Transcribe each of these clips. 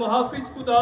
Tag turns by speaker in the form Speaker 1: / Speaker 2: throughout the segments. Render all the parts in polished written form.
Speaker 1: हाफिज खुदा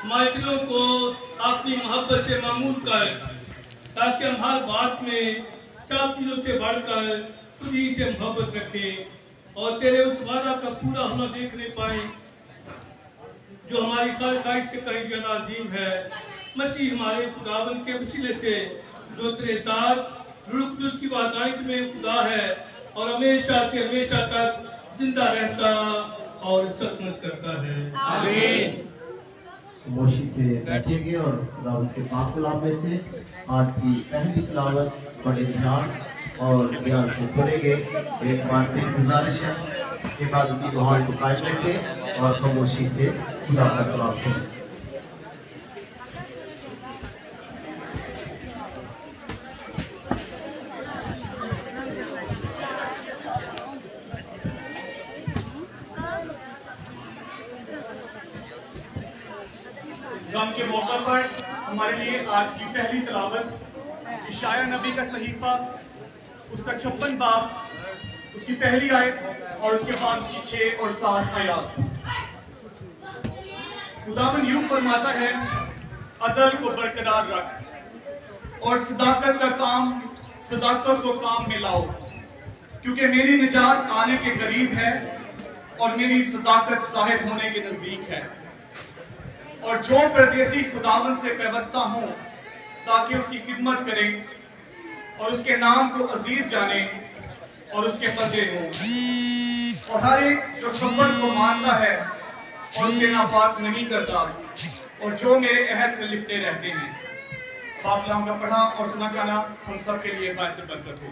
Speaker 1: हमारे दिलों को अपनी मोहब्बत से मामूल कर, ताकि हम हर बात में सब चीजों से बढ़कर तुझी से मोहब्बत रखें और तेरे उस वादा का पूरा होना देखने पाए जो हमारी ख्वाहिश से कहीं ज्यादा अजीम है। मसीह हमारे खुदावन के वसीले से जो तेरे साथ रुख की वादात में खुदा है और हमेशा से हमेशा तक जिंदा रहता और इज्जत करता है।
Speaker 2: आमीन।
Speaker 3: खामोशी से बैठेंगे और खुदावन के पाक कलाम में से आज की पहली तिलावत बड़े ध्यान और ज्ञान से पढ़ेंगे। एक बार फिर गुजारिश है कि बाद की दुआओं को कायम रखें और खामोशी से खुदा का कलाम सुनें।
Speaker 4: गम के मौका पर हमारे लिए आज की पहली तिलावत इशाया नबी का सहीफा, उसका 56 बाब, उसकी पहली आयत और उसके बाद उसकी 6 और 7 आयत। खुदावन यूं फरमाता है, अदल को बरकरार रख और सदाकत को काम में लाओ, क्योंकि मेरी निजात आने के करीब है और मेरी सदाकत साहिब होने के नजदीक है। और जो परदेसी खुदावन से पैवस्ता हो ताकि उसकी खिदमत करें और उसके नाम को अजीज जाने और उसके बंदे हों। और हर एक जो सब्र को मानता है और उसके नापाक नहीं करता और जो मेरे अहद से लिपटे रहते हैं। पाक कलाम का पढ़ा और सुना जाना हम सब के लिए बायस बरकत हो।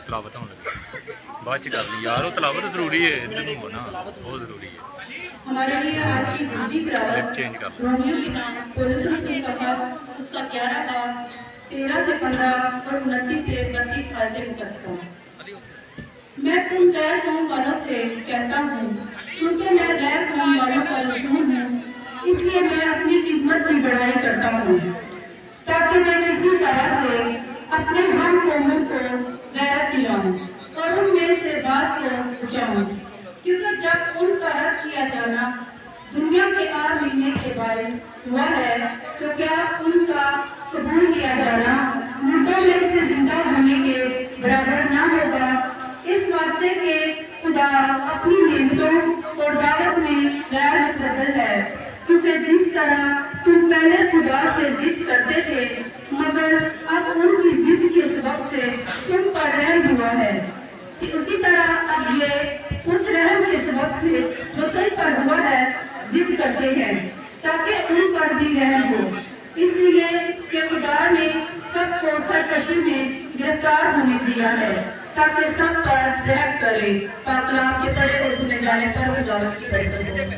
Speaker 5: तलावत होने लगी बाद च कर ली यार, वो तलावत जरूरी है, इधर में होना बहुत जरूरी है।
Speaker 6: हमारे लिए आज की दूसरी
Speaker 5: क्लिप चेंज कर
Speaker 6: रोमियो की पौलुस के खबर उसका 11 बाब 13 से 15 और 29 से 32 आयतें करता हूँ। मैं तुम गैर कौम वालों से कहता हूँ, क्योंकि मैं गैर कौम वालों का रसूल हूँ, इसलिए मैं अपनी खिदमत की बड़ाई करता हूँ। अपने हम कौमों को गैरत दिलाऊं और उनमें से बात को बचाऊं, क्योंकि जब उनका रद्द किया जाना दुनिया के आ मिलने के बायस हुआ है, तो क्या उनका कबूल किया जाना मुर्दों में से जिंदा होने के बराबर ना होगा। इस वास्ते के खुदा अपनी नेमतों और दावत में गैर मुतबदल है, क्योंकि जिस तरह तुम पहले खुदा से जिद करते थे, मगर अब उनकी जिद के सबब से तुम पर रहम हुआ है, उसी तरह अब ये उस रहम के सबब से जो तुम पर हुआ है जिद करते हैं, ताकि उन पर भी रहम हो। इसलिए कि खुदा ने सबको सरकशी में गिरफ्तार होने दिया है, ताकि सब पर रहम करे। पाक कलाम के पढ़े और सुने जाने पर खुदा की बरकत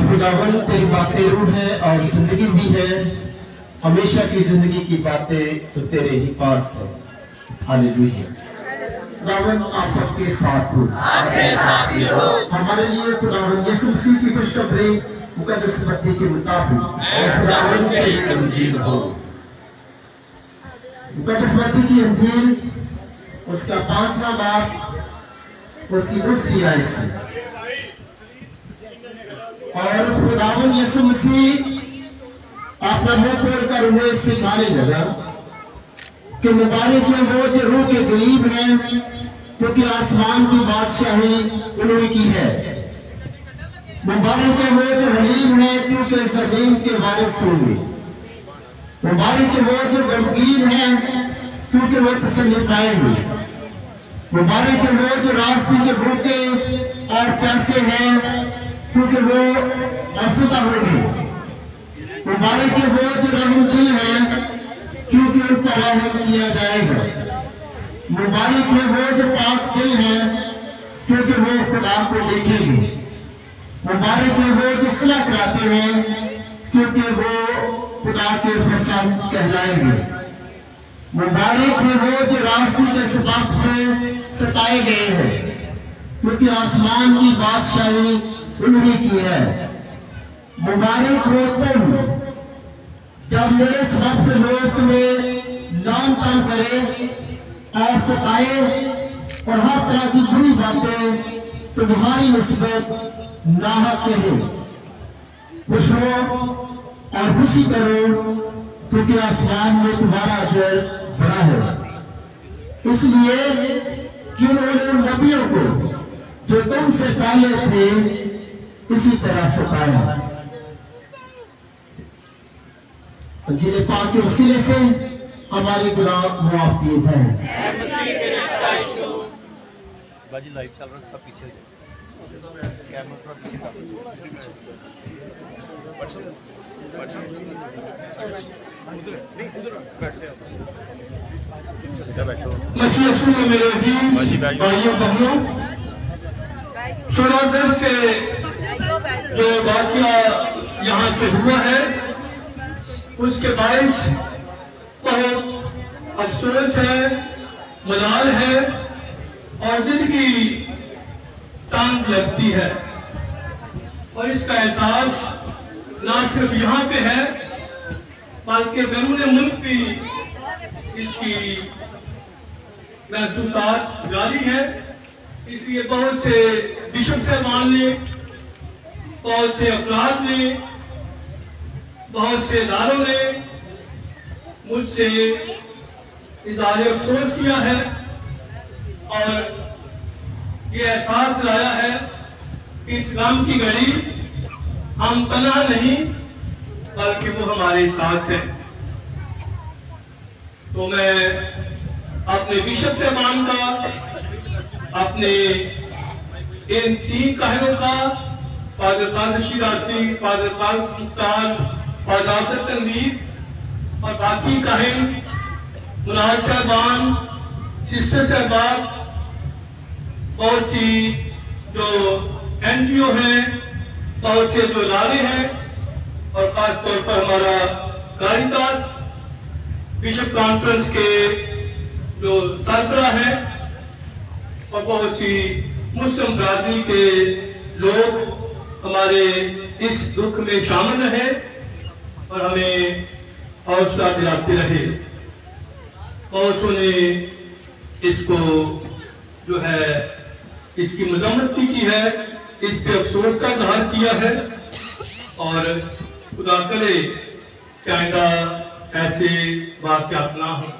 Speaker 3: खुदावन तेरी बातें रूह है और जिंदगी भी है, हमेशा की जिंदगी की बातें तो तेरे ही पास है। हालेलुया। खुदावन आप सबके साथ हो, हमारे लिए खुदावन यीशु मसीह की खुशखबरी मुकद्दस मत्ती के मुताबिक खुदावन की इंजील हो। मुकद्दस मत्ती की इंजील उसका 5वां बाब उसकी दूसरी आयत से, और खुदावन यीशु मसीह अपना मुंह खोलकर उन्हें सिखाने लगा कि मुबारक है वो जो रूह के करीब हैं, क्योंकि आसमान की बादशाही उन्हीं की है। मुबारक है वो जो हलीम है, क्योंकि ज़मीन के वारिस होंगे। मुबारक है वो जो गमगीन है, क्योंकि वो तसल्ली पाएंगे। मुबारक है वो जो रास्ते के भूखे और प्यासे हैं, क्योंकि वो आसूदा होंगे। मुबारक है वो जो रहमदिल है, क्योंकि उन पर रहम किया जाएगा। मुबारक है वो जो पाक दिल है, क्योंकि वो खुदा को देखेंगे। मुबारक है वो जो सलाह कराते हैं, क्योंकि वो खुदा के पसंद कहलाएंगे। मुबारक है वो जो रास्ते के सबब से सताए गए हैं, क्योंकि आसमान की बादशाही उन्हीं की है। मुबारक हो तुम जब मेरे सबब से लोग तुम्हें नाम तंग करें और सताए और हर तरह की बुरी बातें तुम्हारी निस्बत नाहक कहें। खुश हो और खुशी करो, क्योंकि आसमान में तुम्हारा अजर बड़ा है। इसलिए कि उन्होंने उन नबियों को जो तुमसे पहले थे इसी तरह सताया। जिन्हें पाक के वसीले से हमारे गुनाह माफ किए जाएं।
Speaker 5: बाजी लाइव चल रहा है, पीछे कैमरा थोड़ा पीछे कर बैठो।
Speaker 1: मसीह यीशु में मेरे अजीज भाइयों बहनों, 16 अगस्त से जो वाकया यहाँ पे हुआ है उसके बायस बहुत अफसोस है, मलाल है और जिंदगी टांग लगती है। और इसका एहसास न सिर्फ यहाँ पे है बल्कि बैरून मुल्क भी इसकी महसूसात जारी है। इसलिए बहुत से बिशप साहबान ने, बहुत से अफराद ने, बहुत से इदारों ने मुझसे इज़हार अफसोस किया है और ये एहसास दिलाया है कि इस गम की घड़ी हम तन्हा नहीं बल्कि वो हमारे साथ है। तो मैं अपने बिशप साहबान का, अपने इन 3 काहिनों का, फादर कादर शिरासी, फादर कादर मुख्तार, फादर आबद तनवीर और बाकी काहिन, मुनाज साहबान, सिस्टर साहबान, बहुत सी जो NGO हैं, बहुत से जो इदारे हैं और खास तौर पर हमारा कारितास, बिशप कॉन्फ्रेंस के जो सरबराह हैं और बहुत सी मुस्लिम बरादरी के लोग हमारे इस दुख में शामिल रहे और हमें हौसला दिलाते रहे। और ने इसको जो है इसकी मजम्मत भी की है, इस पे अफसोस का इजहार किया है और खुदा करे कि आइंदा ऐसे वाक़यात ना हो।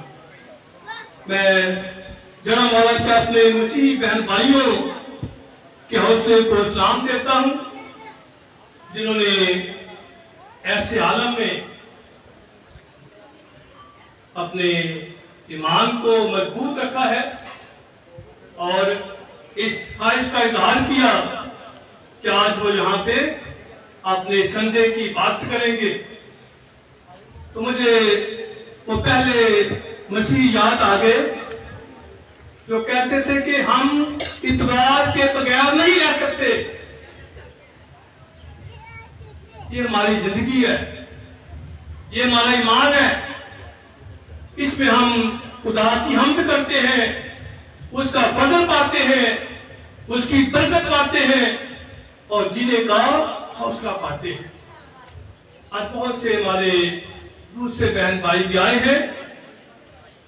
Speaker 1: मैं जनाब वाला के अपने मसीही बहन भाइयों के हौसले को सलाम देता हूं जिन्होंने ऐसे आलम में अपने ईमान को मजबूत रखा है और इस ख्वाहिश का इजहार किया कि आज वो यहाँ पे अपने संडे की बात करेंगे। तो मुझे वो पहले मसीह याद आ गए जो कहते थे कि हम इतबार के बगैर नहीं रह सकते। ये हमारी जिंदगी है, ये हमारा ईमान है, इसमें हम खुदा की हम्द करते हैं, उसका फजल पाते हैं, उसकी बरकत पाते हैं और जीने का हौसला पाते हैं। आज बहुत से हमारे दूसरे बहन भाई भी आए हैं,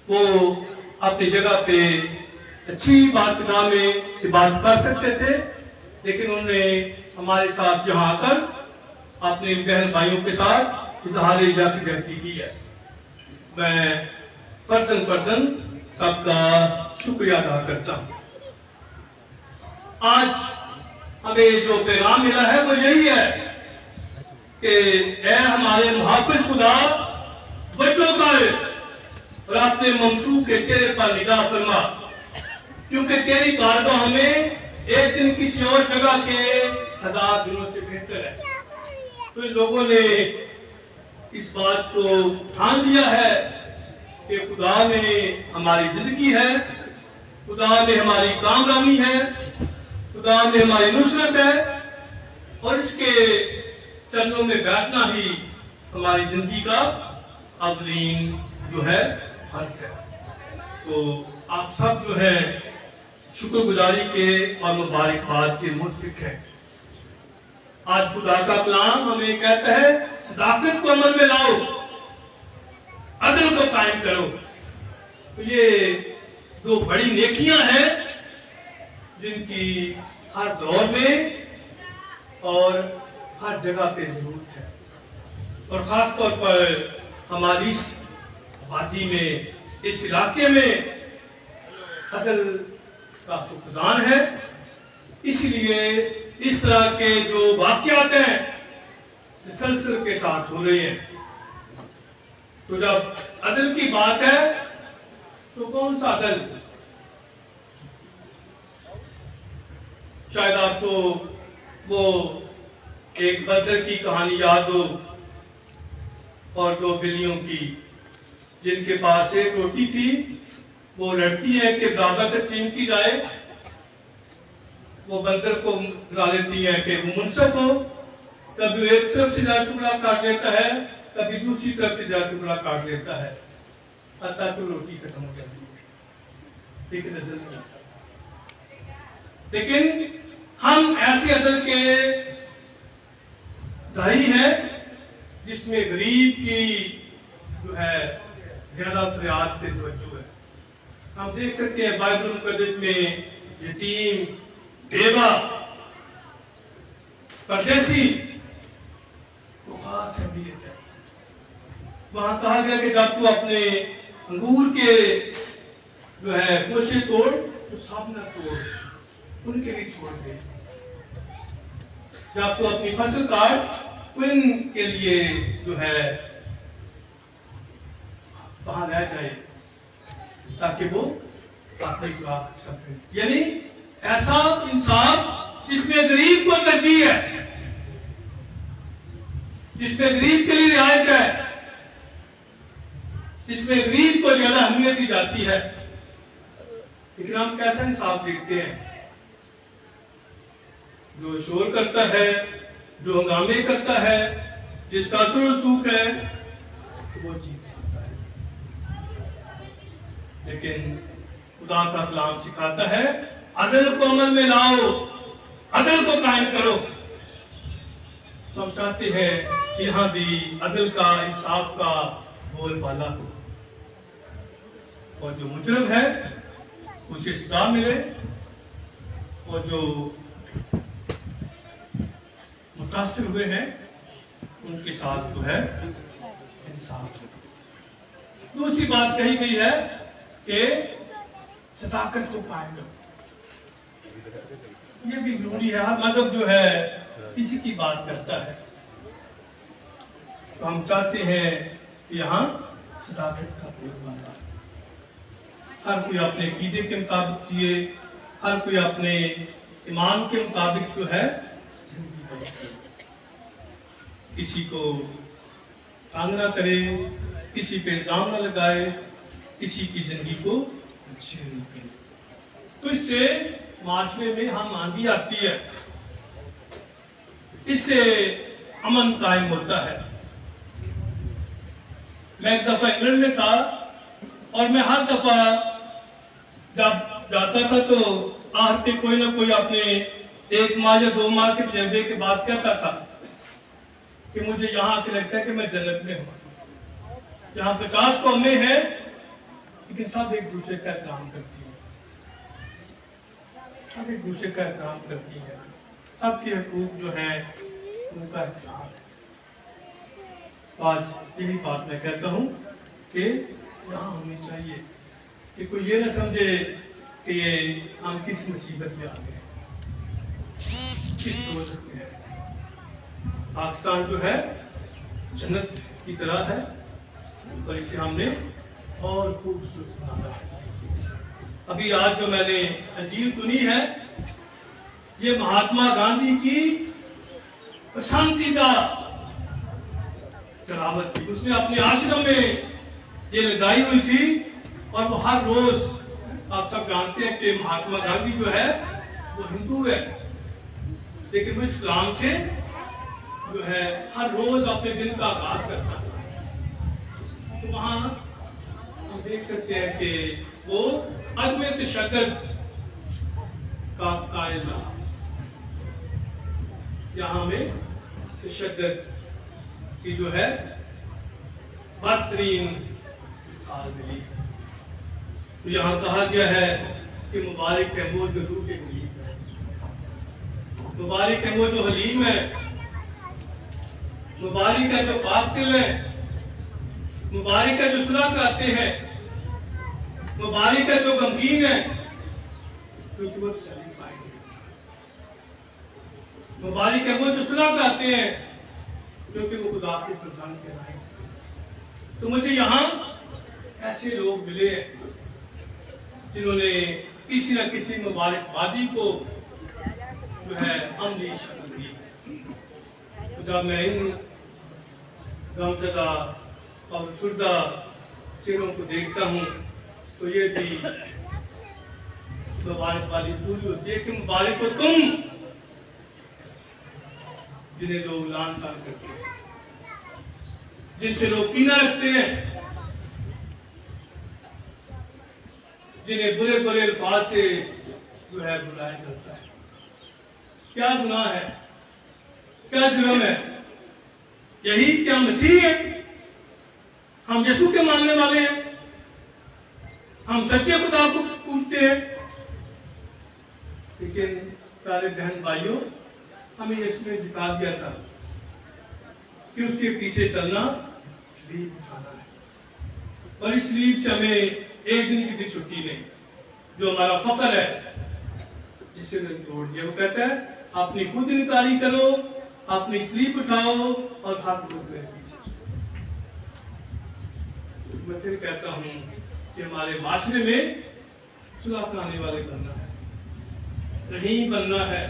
Speaker 1: वो अपनी जगह पे अच्छी बातगाह में से बात कर सकते थे, लेकिन उन्होंने हमारे साथ यहाँ आकर अपने बहन भाइयों के साथ इजहार यकजहती की है। मैं फर्दन सबका शुक्रिया अदा करता हूं। आज हमें जो पैगाम मिला है वो यही है कि ऐ हमारे मुहाफिज खुदा, बचो कर और अपने ममसूह के चेहरे पर निगाह फरमा, क्योंकि तेरी कारगाह हमें एक दिन किसी और जगह के 1000 दिनों से बेहतर है। तो इन लोगों ने इस बात को ठान लिया है कि खुदा ने हमारी जिंदगी है, खुदा ने हमारी कामरानी है, खुदा ने हमारी नुसरत है और इसके चरणों में बैठना ही हमारी जिंदगी का अवलीन जो है फर्ज है। तो आप सब जो है शुक्रगुजारी के और मुबारकबाद के मुस्तहिक है। आज खुदा का कलाम हमें कहता है सदाकत को अमल में लाओ, अदल को कायम करो। तो ये 2 बड़ी नेकियां हैं जिनकी हर दौर में और हर जगह पे जरूरत है और खास तौर पर हमारी इस आबादी में, इस इलाके में अदल का फुकदान है। इसलिए इस तरह के जो वाकयात हैं तसलसल के साथ हो रहे हैं। तो जब अदल की बात है तो कौन सा अदल? शायद आपको वो एक बंदर की कहानी याद हो और 2 बिल्लियों की, जिनके पास एक रोटी थी, वो लड़ती है कि बराबर तकसीम की जाए। वो बंदर को बता देती है कि वो मुनसफ हो, कभी एक तरफ से ज्यादा टुकड़ा काट देता है, कभी दूसरी तरफ से ज्यादा टुकड़ा काट देता है, हत्ता तो रोटी खत्म हो जाती है, लेकिन अदल नहीं आता। लेकिन हम ऐसे अदल के दाई हैं जिसमें गरीब की जो है ज्यादा फरियाद पे तवज्जो है। हम देख सकते हैं बाइबल मुकद्दस में यतीम, बेवा, परदेसी को खास अहमियत है। वहां कहा गया कि जब तू अपने अंगूर के जो है कोशे तोड़ तो सब न तोड़, उनके लिए छोड़ दे। जब तू अपनी फसल काट तो इनके लिए जो है वहां रह जाए ताकि वो अपनी खुराक सके। यानी ऐसा इंसाफ जिसमें गरीब को तरजीह है, जिसमें गरीब के लिए रियायत है, जिसमें गरीब को ज्यादा अहमियत दी जाती है। लेकिन हम कैसा इंसाफ देखते हैं? जो शोर करता है, जो हंगामे करता है, जिसका असर रसूख है, तो वो जीत सकता है। लेकिन खुदा का कलाम सिखाता है अदल को अमल में लाओ, अदल को कायम करो। तो हम चाहते हैं कि यहां भी अदल का, इंसाफ का बोलबाला हो और जो मुजरिम है उसे सजा मिले और जो मुतासिर हुए हैं उनके साथ जो है इंसाफ हो। दूसरी बात कही गई है कि सदाकत को कायम करो। ये भी जरूरी है। हर मजहब जो है किसी की बात करता है, तो हम चाहते हैं कि यहाँ सदाकत का प्रयोग बना। हर कोई अपने कीदे के मुताबिक जिए, हर कोई अपने ईमान के मुताबिक जो है जिंदगी बसरे। किसी को तंग ना करे, किसी पे इल्जाम न लगाए, किसी की जिंदगी को छीन न करे। तो इससे माशरे में हम आंधी आती है, इससे अमन कायम होता है। मैं एक दफा इंग्लैंड में था और मैं हर दफा जब जाता था तो आखिर पे कोई ना कोई अपने 1 माह या 2 माह के तजर्बे के बाद कहता था कि मुझे यहाँ आके लगता है कि मैं जन्नत में हूँ। यहाँ 50 कौमें हैं लेकिन सब एक दूसरे का एहतराम करती हैं, सब एक दूसरे का एहतराम करती हैं, सबके हकूक जो है उनका एहतराम है। आज यही बात मैं कहता हूँ कि यहाँ होनी चाहिए कि कोई ये न समझे कि ये हम किस मुसीबत में आ गए, किस दोज़ख में है। पाकिस्तान जो है जन्नत की तरह है और इसे हमने और खूबसूरत बनाया है। अभी आज जो मैंने अंजील सुनी है, ये महात्मा गांधी की पसंदीदा तिलावत थी। उसने अपने आश्रम में ये लगाई हुई थी और वो हर रोज, आप सब जानते हैं कि महात्मा गांधी जो है वो हिंदू है, लेकिन वो इस्लाम से जो है हर रोज अपने दिन का आगाज करता था। तो वहां हम देख सकते हैं कि वो अदम तशद्दुद का कायल रहा। यहाँ में तशद्दुद की जो है बदतरीन मिसाल मिली। तो यहाँ कहा गया है कि मुबारक है वो जो रूह के हलीम है, मुबारक है वो जो हलीम है, मुबारक है जो पाक दिल है, मुबारक है जो सुलह कराते हैं, मुबारक है जो गमगीन है क्योंकि वो सही पाएंगे, मुबारक है वो जो सुलह कराते हैं क्योंकि वो खुदा के फरजान कहलाएंगे। तो मुझे यहाँ ऐसे लोग मिले जिन्होंने किसी न किसी मुबारकबादी को जो है अमली शक्ल दी। तो जब मैं इन गमज़दा और शुदा चेहरों को देखता हूँ तो ये भी मुबारकबादी पूरी होती है कि मुबारक हो तुम जिन्हें लोग लान तान करते हैं, जिनसे लोग कीना रखते हैं, जिन्हें बुरे बुरे अल्फाज से जो है बुलाया जाता है। क्या गुनाह है, क्या जुर्म है? यही क्या मसीह है? हम यीशु के मानने वाले हैं, हम सच्चे खुदा को पूजते हैं, लेकिन प्यारे बहन भाइयों, हमें इसमें दिखा दिया था कि उसके पीछे चलना स्लीप उठाना है, और इस स्लीप से हमें एक दिन की भी छुट्टी नहीं। जो हमारा फख्र है जिसे मैं तोड़ दिया, वो कहता है अपनी खुद निकारी करो, अपनी स्लीप उठाओ और हाथ पीछे। मैं फिर कहता हूं कि हमारे माशरे में सुलह कराने वाले बनना है, नहीं बनना है,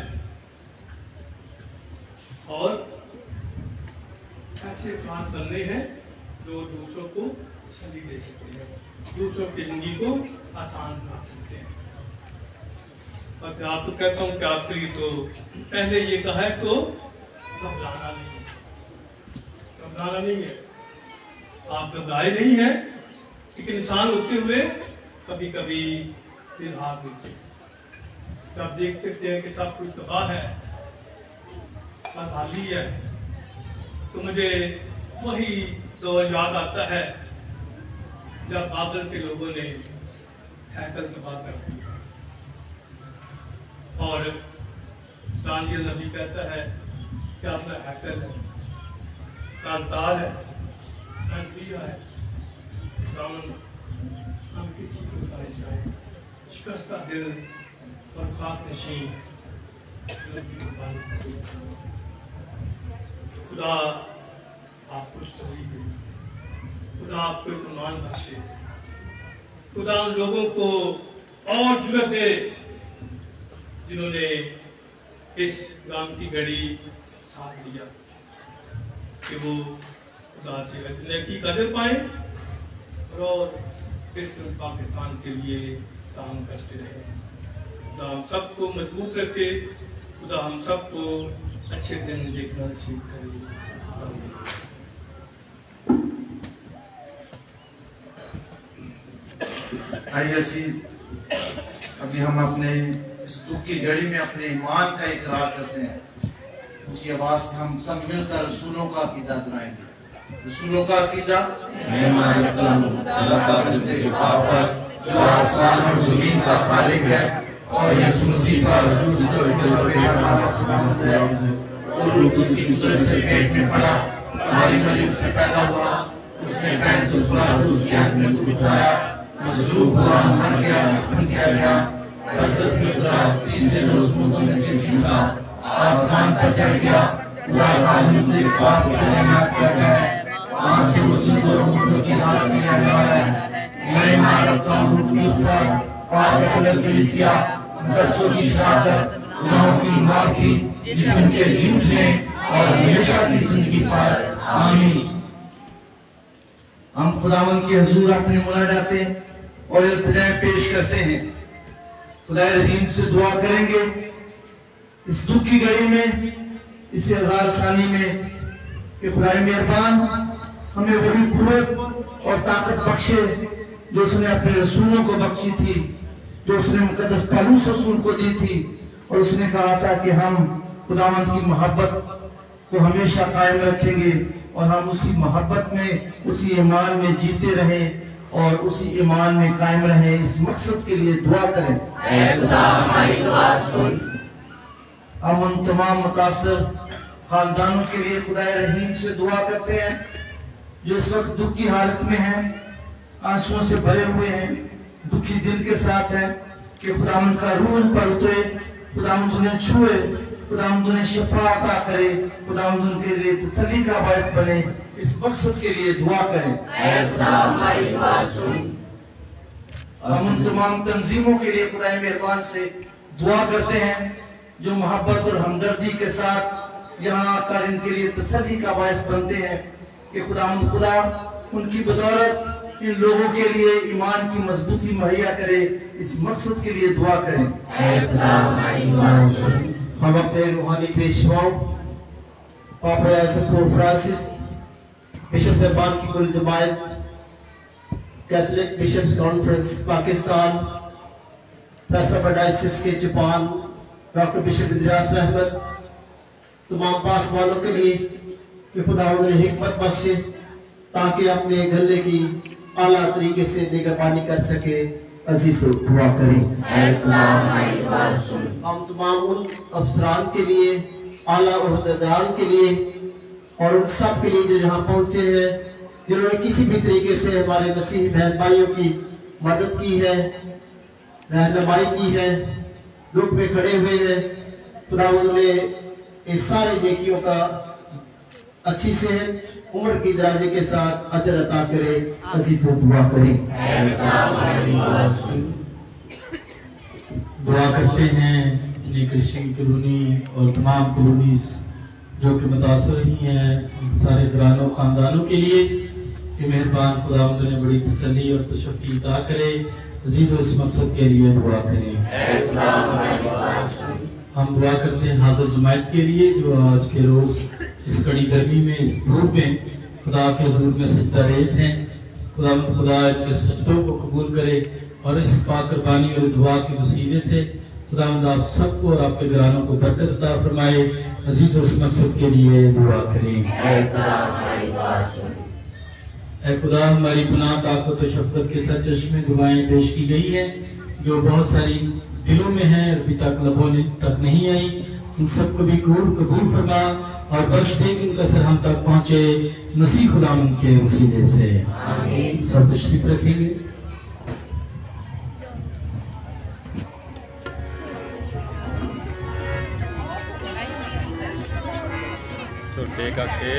Speaker 1: और ऐसे अफराद बनने हैं जो दूसरों को छली दे सकते हैं, दूसरों की जिंदगी को आसान बना सकते हैं। और मैं आपको कहता हूं कि आपके लिए तो पहले ये कहा है तो घबराना नहीं है, घबराना नहीं है। आप घबराए नहीं है, लेकिन इंसान होते हुए कभी कभी फिर हाथ देते, आप देख सकते हैं कि सब कुछ तबाह है, बदहाली है, तो मुझे वही दौर याद आता है जब बाबल के लोगों ने हैकल तबाह कर दिया, और दानियल नबी कहता है कि अपना हैकल है, कांतार है, तस्बीह है, दामन हम किसी को पाए जाए, शिकस्ता दिल और खाक नशीं खुदा आपको सही दे, खुदा आपको ईमान बख्शे, खुदा उन लोगों को और जुर्रत दे जिन्होंने इस काम की घड़ी साथ लिया, कि वो खुदा से अजनबी की कदर पाए और इस पाकिस्तान के लिए काम करते रहे। खुदा हम सबको मजबूत रखे, खुदा हम सबको अच्छे दिन देखना नसीब करे।
Speaker 7: आइए अभी हम अपने इस दुख की घड़ी में अपने ईमान का इकरार करते हैं। उसी आवाज में हम सब मिलकर रसूलों का अकीदा दोहराएंगे। रसूलों का अकीदा, जो आसमान और जमीन का खालिक है और यीशु मसीह का उसकी कुदरत से पेट में पड़ा, हमारी मरियम से पैदा हुआ, उसने उसकी आत्मा को बिठाया, मसलूब हुआ, मर गया, दफन किया गया, बरसत में उतरा, तीसरे रोज मुर्दों में से जीता, आसमान पर चढ़ गया, खुदा का मुझे पाप किया गया है, वहां से वो जिंदा और मुर्दों की हालत में आने वाला है। मैं ईमान रखता हूँ कि उस पर पाक कलीसिया, मुकद्दसों की शहादत, गुनाहों की माफी, जिस्म के जी उठने और हमेशा की जिंदगी पर आमीन।
Speaker 3: हम खुदावन के हुजूर अपनी मुनाजातें और इल्तिजाएं पेश करते हैं। खुदा रहीम से दुआ करेंगे इस दुख की घड़ी में, इस हजार सानी में, कि खुदा मेहरबान हमें वही कुव्वत और ताकत बख्शे जो उसने अपने रसूलों को बख्शी थी, जो उसने मुकद्दस पौलुस रसूल को दी थी, और उसने कहा था कि हम खुदावन की मोहब्बत को हमेशा कायम रखेंगे और हम उसी मोहब्बत में, उसी ईमान में जीते रहें और उसी ईमान में कायम रहें। इस मकसद के लिए दुआ करें।
Speaker 2: खुदा हमारी दुआ सुन।
Speaker 3: हम उन तमाम मुतासर खानदानों के लिए खुदा रहीम से दुआ करते हैं जो इस वक्त दुख की हालत में हैं, आंसुओं से भरे हुए हैं, दुखी दिल के साथ हैं, कि खुदावंद का रूह उन पर उतरे, खुदावंद उन्हें छुए, खुदावंद उन्हें शिफा अता करे, खुदावंद उनके लिए तसल्ली का बायस बने। इस मकसद के लिए दुआ करें।
Speaker 2: खुदा हमारी दुआ सुन।
Speaker 3: हम उन तमाम तंजीमों के लिए खुदा मेहरबान से दुआ करते हैं जो मोहब्बत और हमदर्दी के साथ यहाँ आकर इनके लिए तसल्ली का बायस बनते हैं, कि खुदावंद खुदा उनकी बदौलत इन लोगों के लिए ईमान की मजबूती मुहैया करे। इस मकसद के लिए दुआ करें।
Speaker 2: खुदा हमारी दुआ सुन।
Speaker 3: हम अपने रूहानी पेशवाओं पापा पोप फ्रांसिस, बिशप साहबान की कुल जमायत, कैथोलिक बिशप्स कॉन्फ्रेंस पाकिस्तान, फैसला डायसिस के Japan, doctor bishop Idris Ahmed, तमाम पास वालों के लिए कि खुदा उन्हें हिकमत बख्शे, ताकि अपने गले की आला तरीके से निगरानी कर सके। अजीज दुआ करें। हम तमाम उन अफसरान के लिए, आला ओहदेदार के लिए और उन सब के लिए जो यहाँ पहुंचे हैं, जिन्होंने किसी भी तरीके से हमारे मसीही बहन भाइयों की मदद की है, रहनुमाई की है, दुख में खड़े हुए हैं। खुदा उन्होंने इस सारे नेकियों का अच्छी सेहत, उम्र की दराजे के साथ अजर अता करे। अजीज दुआ करें।
Speaker 8: दुआ करते हैं अपनी क्रिश्चियन कॉलोनी और तमाम कॉलोनीज जो कि मुतासर रही हैं, सारे घरानों खानदानों के लिए कि मेहरबान खुदावंद ने बड़ी तसल्ली और तशफ़ी अता करे। अजीज इस मकसद के लिए दुआ करें। हम दुआ करते हैं हाज़िर जमात के लिए जो आज के रोज इस कड़ी गर्मी में, इस धूप में खुदा के हुजूर में सजदा रेज़ हैं। खुदा इनके सजदों को कबूल करे और इस पाक कुर्बानी और दुआ के वसीले से खुदावंद आप सबको और आपके घरानों को बरकत अता फरमाए। अजीज उस मकसद के लिए दुआ करें। ऐ खुदा, हमारी गुनाह ताकत और शफ़क़त के सरचश्मे दुआएं पेश की गई हैं जो बहुत सारी दिलों में हैं, अभी तक लबों तक नहीं आई। उन सबको भी कबूल फरमा और बख्श दे कि उनका सर हम तक पहुंचे मसीह खुदाम के वसीले से। सब तशरीफ रखेंगे।
Speaker 5: छोटे काके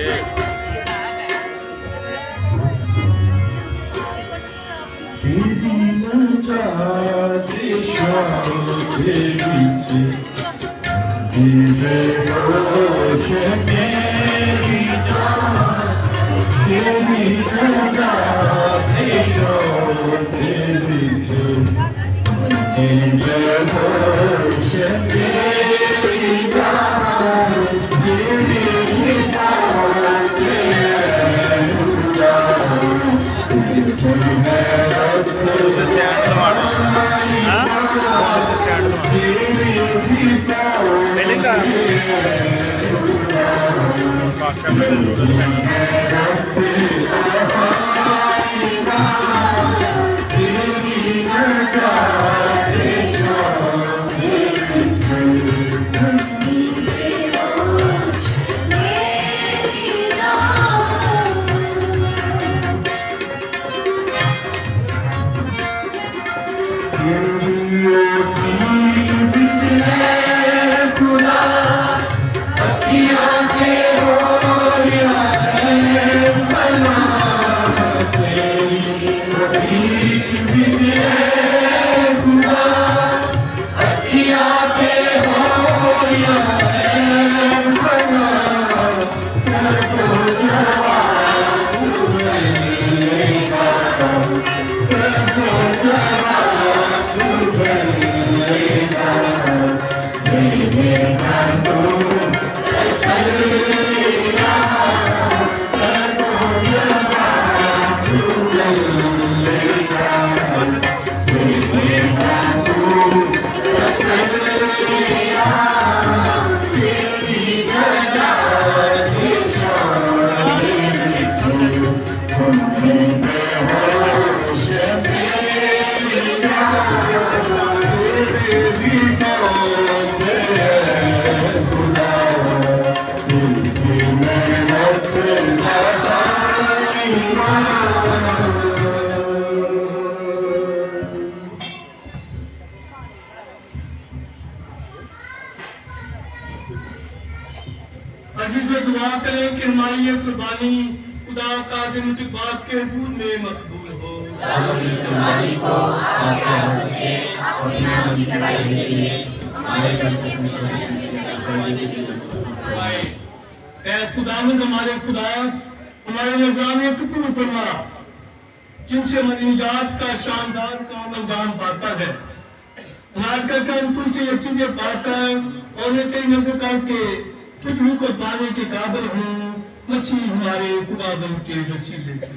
Speaker 1: दुआ करें कि हमारी ये कुर्बानी खुदा का दिन की बात के हजूर में मकबूल हो। खुदावंद हमारे खुदा, हमारे निगरानी कबूल फरमा जिनसे निजात का शानदार काम अंजाम पाता है। तुझसे ये चीजें पाकर और ये कई नजर करके तुझको को पाने के काबिल हूँ मसीह हमारे खुदावंद के वसीले से।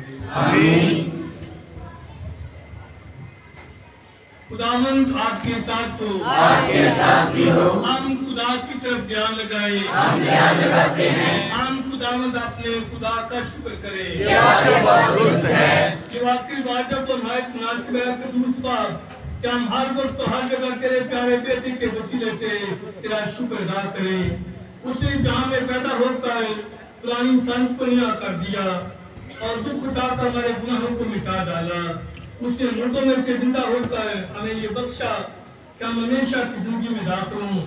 Speaker 1: खुदावंद आपके साथ हो,
Speaker 2: आपके साथ भी हो।
Speaker 1: हम खुदा की तरफ ध्यान लगाए,
Speaker 2: हम ध्यान लगाते हैं।
Speaker 1: हम खुदावंद अपने खुदा का शुक्र करे।
Speaker 2: ये वाकई बहुत दुरुस्त है।
Speaker 1: ये वाकई वाजिब और निहायत मुनासिब है कदूस बाप कि हम हर वक्त तो हर जगह तेरे प्यारे बेटे के वसीले से तेरा शुक्र अदा करें। उसने जहाँ में पैदा होकर पुरानी इंसान को नया कर दिया और दुख उठाकर हमारे गुनाहों को मिटा डाला। उसने मुर्दों में से जिंदा होकर हमें ये बख्शा कि हम हमेशा की जिंदगी में दाखिल हों।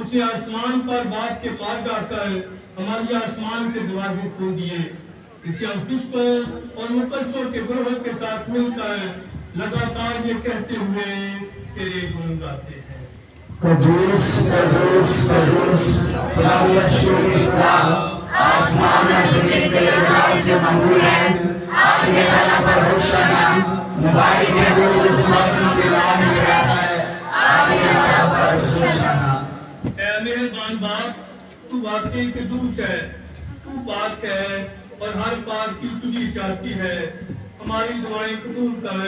Speaker 1: उसने आसमान पर बात के पार जाकर हमारे आसमान के दरवाजे खोल दिए। इसे हम फरिश्तों और मुकद्दसों के ग्रोह के साथ मिलकर लगातार ये कहते हुए तेरे गुण गाते हैं।
Speaker 7: कदूस कदूस कदूस खुदावंद शुक्र खुदा, आसमान और जमीन तेरे जलाल से ममलू है। आगे वाला पर होशाना, मुबारक है वो जो तुम्हारे के नाम से आता है। आगे वाला पर होशाना।
Speaker 1: ऐ मेहरबान बाप, तू वाकई कदूस है, तू पाक है और हर पाक की तुझी से आती है। हमारी दुआएं कबूल कर,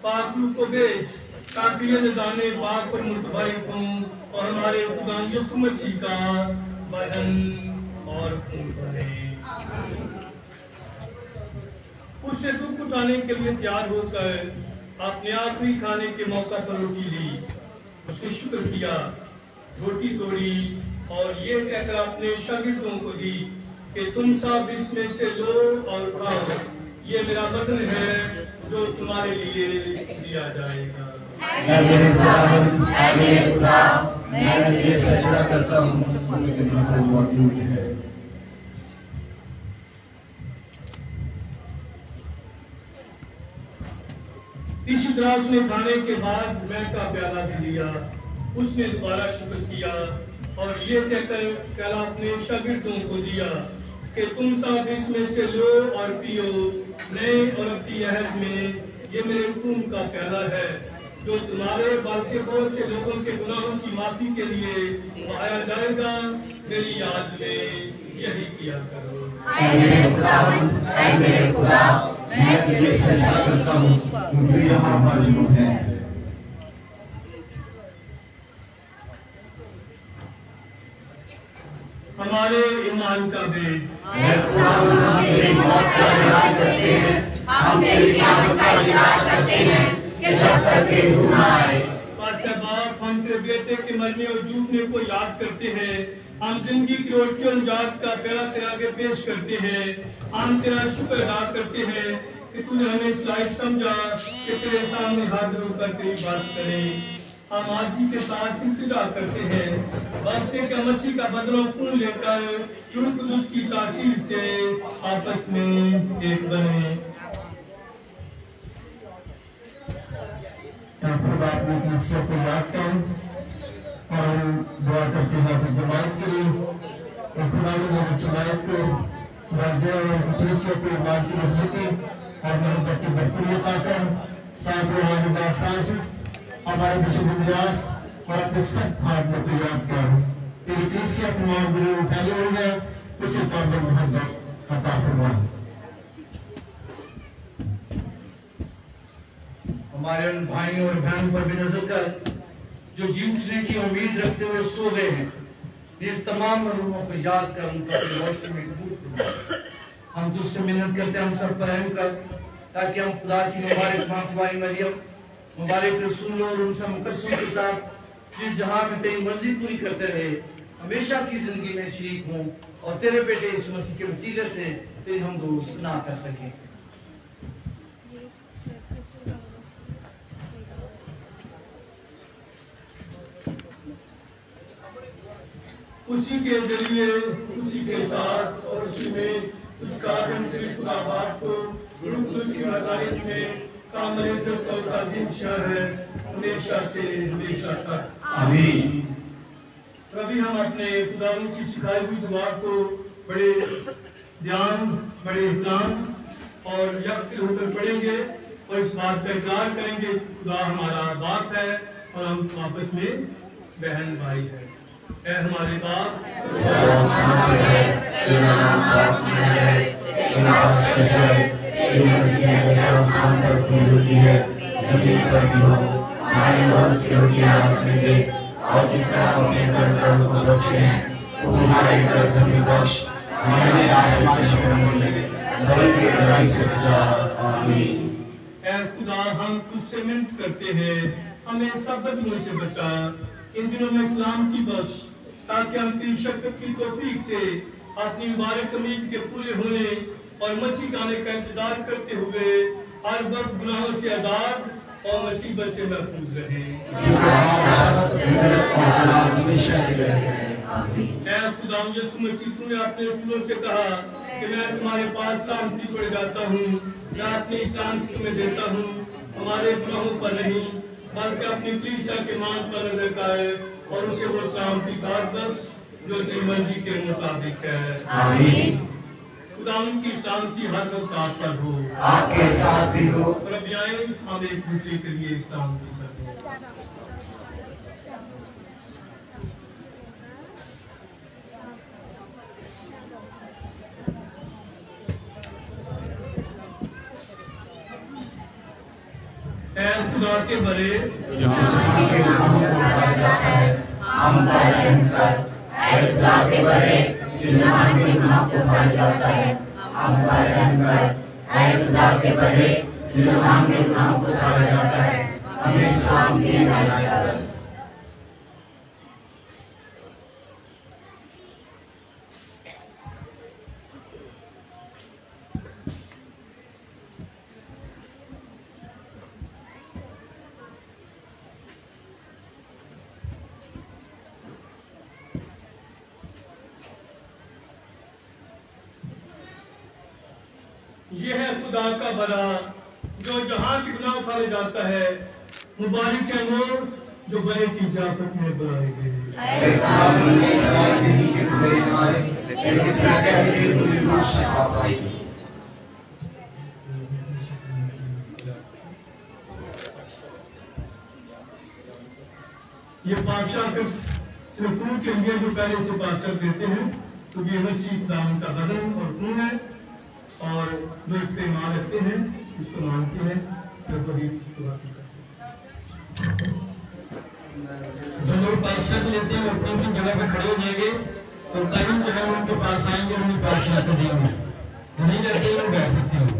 Speaker 1: पाक रूह को भेज ताकि ये निज़ाने पाक पर मुतबरिक हों और हमारे खुदा यीशु मसीह का बदन और खून बने। उसने दुख उठाने के लिए तैयार होकर अपने आखिरी खाने के मौका पर रोटी ली। उसने शुक्र किया, रोटी तोड़ी और ये कहकर अपने शागिर्दों को दी कि तुम सब इसमें से लो और खाओ, ये मेरा बदन है जो तुम्हारे लिए दिया जाएगा।
Speaker 7: ऐ मेरे खुदावंद, ऐ मेरे खुदा, मैं तुझे सजदा करता हूँ, तू मेरे दिल में मौजूद है।
Speaker 1: इसी तरह उसने खाने के बाद मैं का प्याला से लिया। उसने दोबारा शुक्र किया और ये कहकर प्याला अपने शागिर्दों को दिया कि तुम सब इसमें से लो और पियो। नए और अबदी अहद में ये मेरे खून का प्याला है जो तुम्हारे बल्कि बहुत से लोगों के गुनाहों की माफी के लिए बहाया जाएगा। मेरी याद में यही किया करो।
Speaker 7: ऐ मेरे खुदावंद, ऐ मेरे खुदा, मैं तुझे सजदा करता हूँ, तू यहाँ मौजूद है।
Speaker 1: हमारे ईमान का भेद।
Speaker 7: ऐ खुदावंद, हम तेरी मौत का ऐलान करते हैं, हम तेरी क़यामत का इंतजार करते हैं कि जब तक कि तू न आए।
Speaker 1: बाप, हम तेरे बेटे के मरने और जूटने को याद करते हैं। हम जिंदगी की रोटी और निजात का प्याला तेरे आगे पेश करते हैं। हम तेरा शुक्र अदा करते हैं कि तूने हमें इस लायक समझा कि तेरे सामने हाजिर होकर तेरी बात करें। हम आजी के साथ इंतजार करते हैं बख्शने का मसीह का बदला खून लेकर रूह कुदूस की तासीर से आपस में एक बने।
Speaker 7: अपनी कलीसिया को याद करें और हम दुआ करते हैं हज़रत जमायत के लिए और खुदावंद हज़रत जमायत को दर्जे और कलीसिया को ईमान की मजबूती और मोहब्बत की भरपूरी अता कर। साथ रूहानी बाप फ्रांसिस, हमारे बिशप इलियास और अपने सब खादमों को याद कर। तेरी कलीसिया तमाम गुरु फैले हुए हैं, उसे काबिल मोहब्बत अता फरमा।
Speaker 4: हमारे उन भाइयों और बहनों पर भी नजर कर जो जी उठने की उम्मीद रखते हुए सो गए हैं। इस तमाम मरहूमों को याद कर उनका रोशनी में कबूल फरमा। हम तुझसे मिन्नत करते हैं, हम सब पर रहम कर ताकि हम खुदा की मुबारक माँ तुम्हारी मरियम मुबारक रसूल और उन सब मुकद्दसों के साथ जिस जहां में तेरी मर्जी पूरी करते रहे हमेशा की जिंदगी में शरीक हों और तेरे बेटे इस मसीह के वसीले से तेरी हम दोस्त ना कर सकें।
Speaker 1: उसी के जरिए, उसी के साथ और उसी में उसका तेरे खुदा बाप को रूह कुदूस की मदारियत में कामिल इज्जत और ताज़ीम शाह है हमेशा से हमेशा तक।
Speaker 7: आमीन।
Speaker 1: कभी हम अपने खुदावंद की सिखाई हुई दुआ को बड़े ध्यान, बड़े इत्मीनान और यकदिल होकर पढ़ेंगे और इस बात का इकरार करेंगे खुदा हमारा बाप है और हम आपस में बहन भाई है। ऐ हमारे बाप,
Speaker 7: और जिस तरह अपने कर्तव्य को बख्शे हैं, तो हमारे कर्तव्य बख्श हमें आसमान से न मिले बल्कि बुराई से बचा। आमीन।
Speaker 1: ऐ खुदा हम तुझसे मिन्नत करते हैं, हमें सब बदबुओं से बचा। इन दिनों में इस्लाम की बख्श, ताकि हम तेरी शफ़क़त की तौफीक से अपनी मुबारक उम्मीद के पूरे होने और मसीह का आने का इंतजार करते हुए हर वक्त गुनाहों से आजाद और मुसीबत से महफूज रहें। ऐ खुदा यीशु मसीह, तूने अपने रसूलों से कहा कि मैं तुम्हारे पास सलामती पड़ जाता हूँ, मैं अपनी शांति तुम्हें देता हूँ, हमारे गुनाहों पर नहीं बल्कि अपनी कलीसिया के मान पर नजर खाए और उसे वो शांति बख्श जो तेरी मर्जी के मुताबिक है।
Speaker 7: आमीन।
Speaker 1: खुदा उनकी शांति हर वक्त आप पर हो,
Speaker 7: आपके साथ भी हो।
Speaker 1: रब आए हम एक दूसरे के लिए शांति करें। ऐ खुदा के बड़े
Speaker 7: के गुनाहों को उतारा जाता है, हम पर रहम कर। ऐ खुदा के बड़े जिन्हां के गुनाह को उतारा जाता है, हम पर रहम कर। ऐ खुदा के बड़े जिन्हां के गुनाह को उतारा जाता है, हमें शांति अता कर।
Speaker 1: ये है खुदा का बड़ा जो जहां के गुनाह उतारे जाता है। मुबारक है वो जो बड़े की ज़ियाफत में बुलाए गए।
Speaker 7: ऐ खुदा मुझे सलाह नहीं कि बुरे न आए, लेकिन सदा के लिए बुरी रूह शिफा पाई।
Speaker 1: ये बादशाह सिर्फ खून के लिए जो पहले से बादशाह देते हैं, तो ये मसीह खुदा का बदन और खून है, और जो इस पे ईमान रखते हैं, इसको मानते हैं, तो वही
Speaker 8: जो लोग बादशाह को लेते हैं अपनी अपनी जगह पे खड़े हो जाएंगे, तो टाइम जो है उनके पास आएंगे, उन्हें बादशाह को देंगे। नहीं जाते वो कह सकते हैं।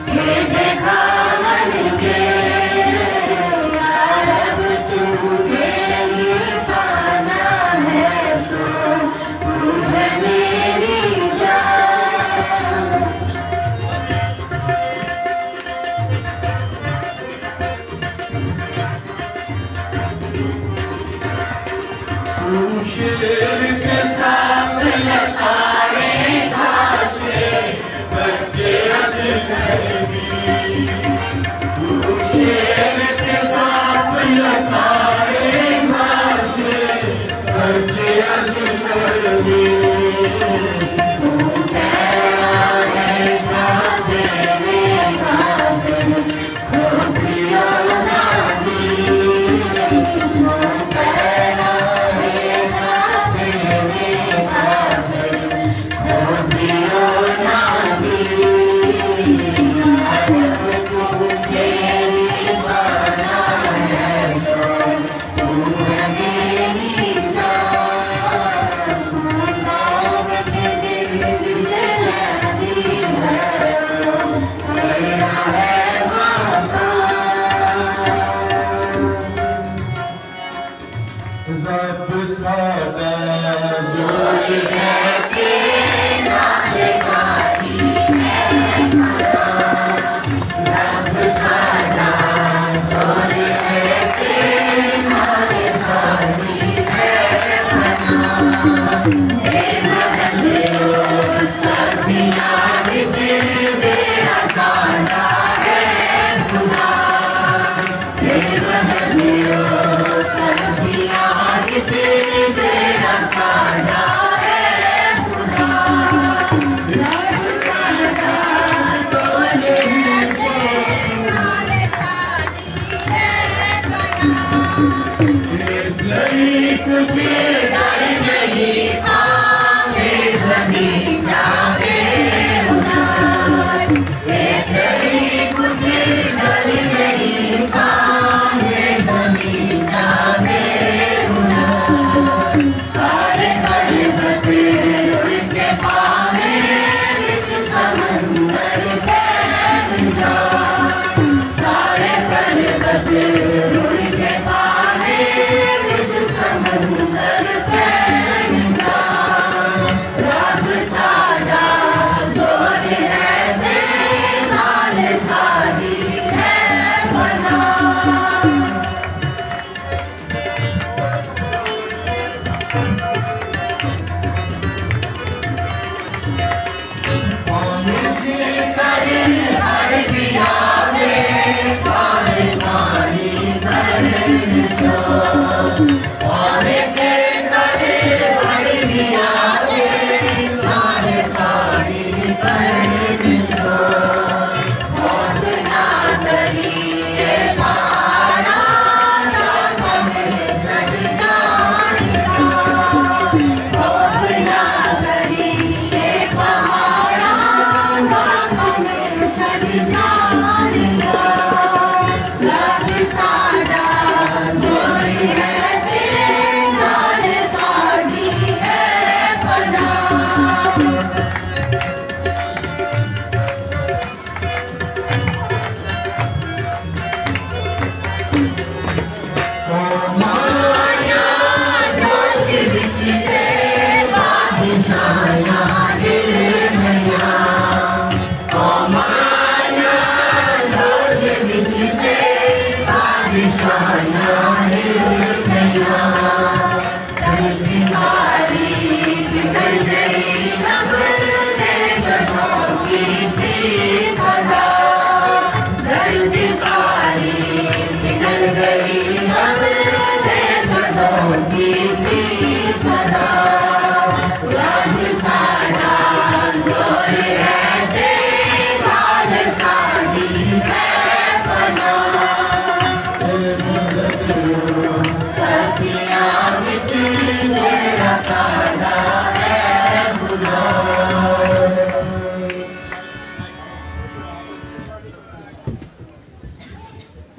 Speaker 7: ये देखा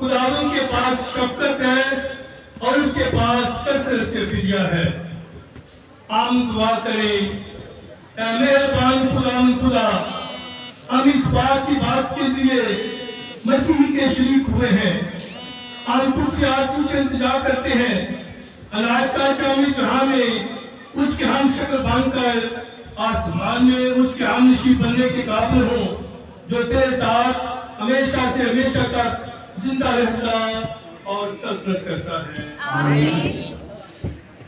Speaker 1: खुदावंद के पास शफकत है और उसके पास कसरत से फिदिया है। हम दुआ करें, ऐ मेहरबान खुदावंद खुदा, हम इस बात के लिए मसीह के शरीक हुए हैं। हम तुझसे आज तुझसे इंतजार करते हैं, अनायत का जहां में उसके हम शक्ल बनकर आसमान में उसके हम नशीब बनने के काबिल हो, जो तेरे साथ हमेशा से हमेशा तक जिंदा रहता और सल्तनत करता है।
Speaker 2: आमीन।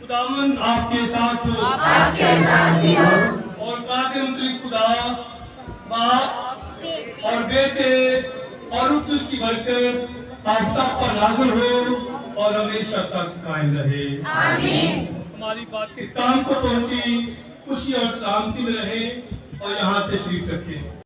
Speaker 1: खुदावंद आपके साथ हो,
Speaker 2: आपके साथ भी हो।
Speaker 1: और कादिर मुतलिक खुदा बाप और बेटे और उसकी बरकत आप सब पर नाज़िल हो और हमेशा तक कायम रहे।
Speaker 2: आमीन।
Speaker 1: हमारी बात के काम को पहुंची, खुशी और सलामती में रहे और यहाँ तशरीफ रखें।